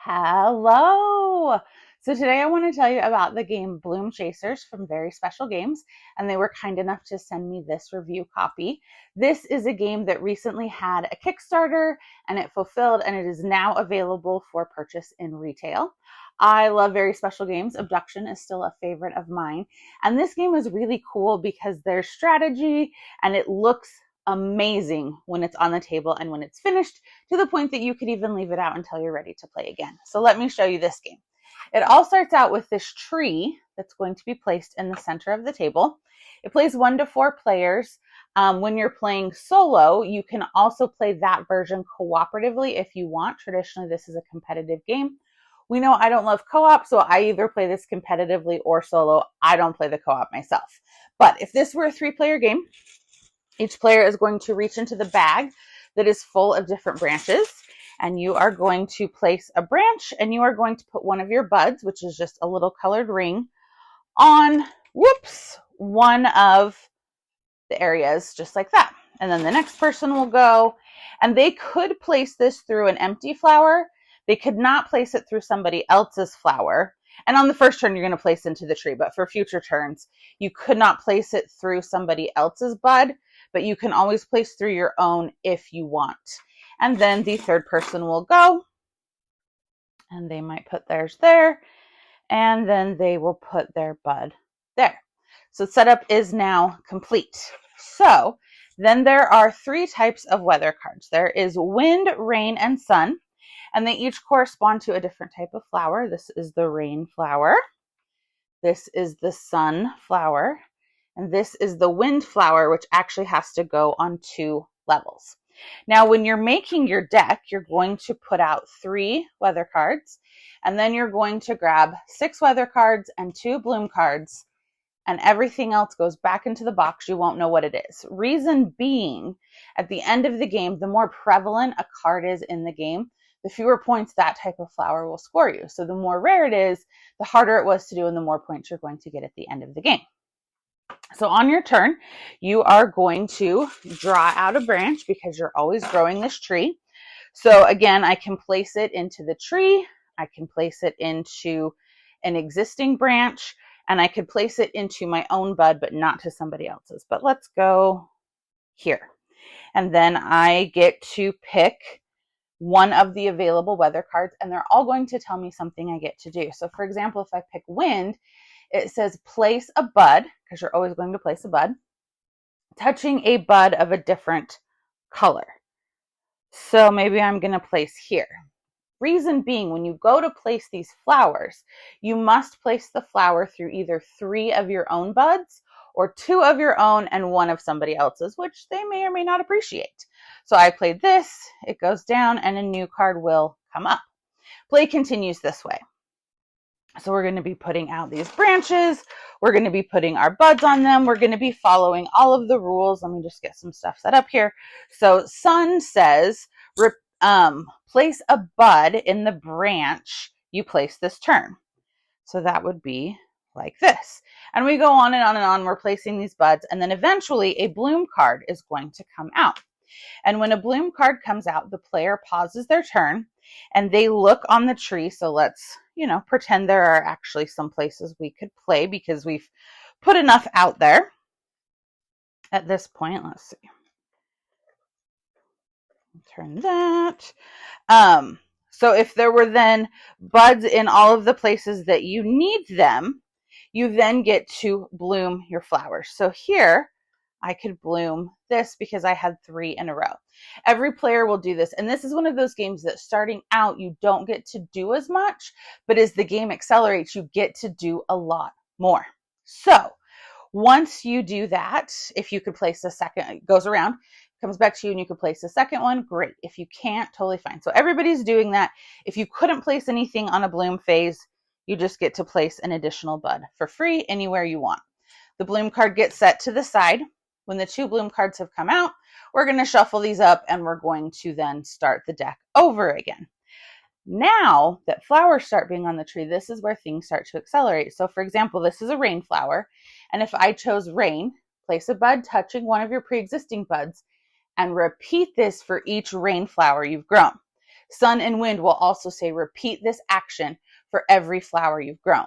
Hello! So today I want to tell you about the game Bloomchasers from Very Special Games, and they were kind enough to send me this review copy. This is a game that recently had a Kickstarter and it fulfilled, and it is now available for purchase in retail. I love Very Special Games. Abduction is still a favorite of mine, and this game is really cool because there's strategy and it looks amazing when it's on the table and when it's finished, to the point that you could even leave it out until you're ready to play again. So let me show you this game. It all starts out with this tree that's going to be placed in the center of the table. It plays 1 to 4 players. When you're playing solo, you can also play that version cooperatively if you want. Traditionally, this is a competitive game. We know I don't love co-op, so I either play this competitively or solo. I don't play the co-op myself. But if this were a 3-player game, each player is going to reach into the bag that is full of different branches, and you are going to place a branch, and you are going to put one of your buds, which is just a little colored ring, on, one of the areas, just like that. And then the next person will go, and they could place this through an empty flower. They could not place it through somebody else's flower. And on the first turn, you're going to place into the tree, but for future turns, you could not place it through somebody else's bud, but you can always place through your own if you want. And then the third person will go, and they might put theirs there, and then they will put their bud there. So setup is now complete. So then there are 3 types of weather cards. There is wind, rain, and sun, and they each correspond to a different type of flower. This is the rain flower. This is the sun flower. And this is the wind flower, which actually has to go on 2 levels. Now, when you're making your deck, you're going to put out 3 weather cards, and then you're going to grab 6 weather cards and 2 bloom cards, and everything else goes back into the box. You won't know what it is. Reason being, at the end of the game, the more prevalent a card is in the game, the fewer points that type of flower will score you. So the more rare it is, the harder it was to do, and the more points you're going to get at the end of the game. So on your turn, you are going to draw out a branch because you're always growing this tree. So again, I can place it into the tree. I can place it into an existing branch, and I could place it into my own bud, but not to somebody else's. But let's go here. And then I get to pick one of the available weather cards, and they're all going to tell me something I get to do. So for example, if I pick wind, it says place a bud, because you're always going to place a bud, touching a bud of a different color. So maybe I'm going to place here. Reason being, when you go to place these flowers, you must place the flower through either 3 of your own buds or 2 of your own and 1 of somebody else's, which they may or may not appreciate. So I played this, it goes down, and a new card will come up. Play continues this way. So we're going to be putting out these branches. We're going to be putting our buds on them. We're going to be following all of the rules. Let me just get some stuff set up here. So sun says, place a bud in the branch you place this turn. So that would be like this. And we go on and on and on. We're placing these buds. And then eventually a bloom card is going to come out. And when a bloom card comes out, the player pauses their turn and they look on the tree. So let's, pretend there are actually some places we could play because we've put enough out there at this point. Let's see. Turn that. So if there were then buds in all of the places that you need them, you then get to bloom your flowers. So here, I could bloom this because I had 3 in a row. Every player will do this. And this is one of those games that starting out, you don't get to do as much, but as the game accelerates, you get to do a lot more. So once you do that, if you could place a second, it goes around, comes back to you and you could place a second one, great. If you can't, totally fine. So everybody's doing that. If you couldn't place anything on a bloom phase, you just get to place an additional bud for free anywhere you want. The bloom card gets set to the side. When the 2 bloom cards have come out, we're going to shuffle these up and we're going to then start the deck over again. Now that flowers start being on the tree, this is where things start to accelerate. So for example, this is a rain flower. And if I chose rain, place a bud touching one of your pre-existing buds and repeat this for each rain flower you've grown. Sun and wind will also say, repeat this action for every flower you've grown.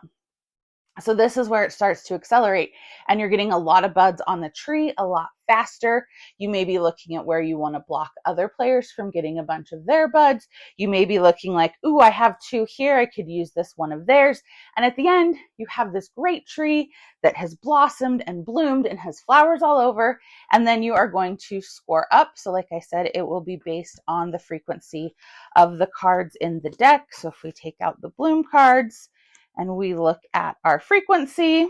So this is where it starts to accelerate, and you're getting a lot of buds on the tree a lot faster. You may be looking at where you want to block other players from getting a bunch of their buds. You may be looking like, ooh, I have 2 here. I could use this one of theirs. And at the end, you have this great tree that has blossomed and bloomed and has flowers all over. And then you are going to score up. So like I said, it will be based on the frequency of the cards in the deck. So if we take out the bloom cards, and we look at our frequency.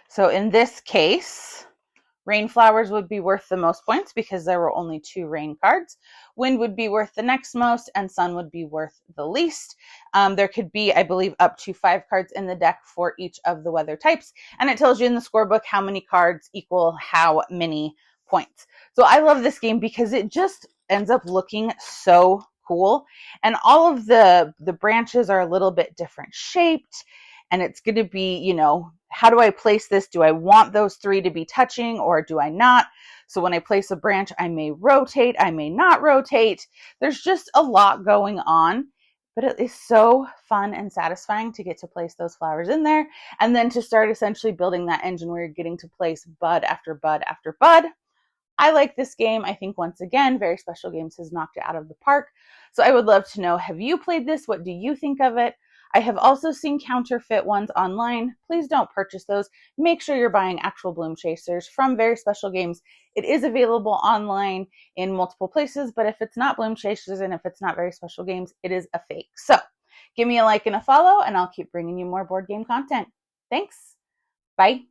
So in this case, rain flowers would be worth the most points because there were only 2 rain cards. Wind would be worth the next most, and sun would be worth the least. There could be, I believe, up to 5 cards in the deck for each of the weather types. And it tells you in the scorebook how many cards equal how many points. So I love this game because it just ends up looking so cool. And all of the branches are a little bit different shaped. And it's going to be, you know, how do I place this? Do I want those 3 to be touching or do I not? So when I place a branch, I may rotate, I may not rotate. There's just a lot going on, but it is so fun and satisfying to get to place those flowers in there and then to start essentially building that engine where you're getting to place bud after bud after bud. I like this game. I think once again, Very Special Games has knocked it out of the park. So I would love to know, have you played this? What do you think of it? I have also seen counterfeit ones online. Please don't purchase those. Make sure you're buying actual Bloomchasers from Very Special Games. It is available online in multiple places, but if it's not Bloomchasers and if it's not Very Special Games, it is a fake. So give me a like and a follow, and I'll keep bringing you more board game content. Thanks. Bye.